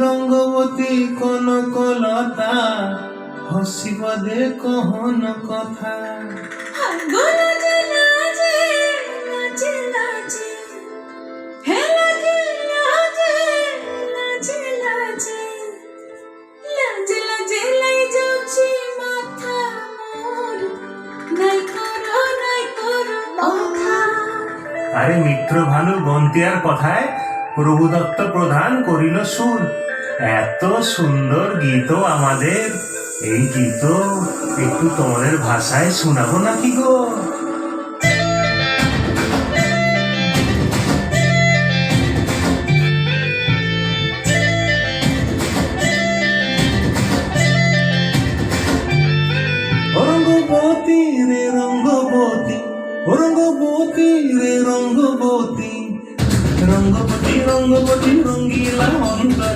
রঙ্গবতী কনকলতা হসিব দে কহন কথা। আরে মিত্র ভানু বন্তিয়ার কথায় প্রভুদত্ত প্রধান করিল সুর। এত সুন্দর গীত আমাদের, এই গীত একটু তোমাদের ভাষায় শোনাবো নাকি গো? রঙ্গবতী রে রঙ্গবতী, রঙ্গবতী রে রঙ্গবতী, রঙ্গবতী রঙ্গবতী রঙ্গিলা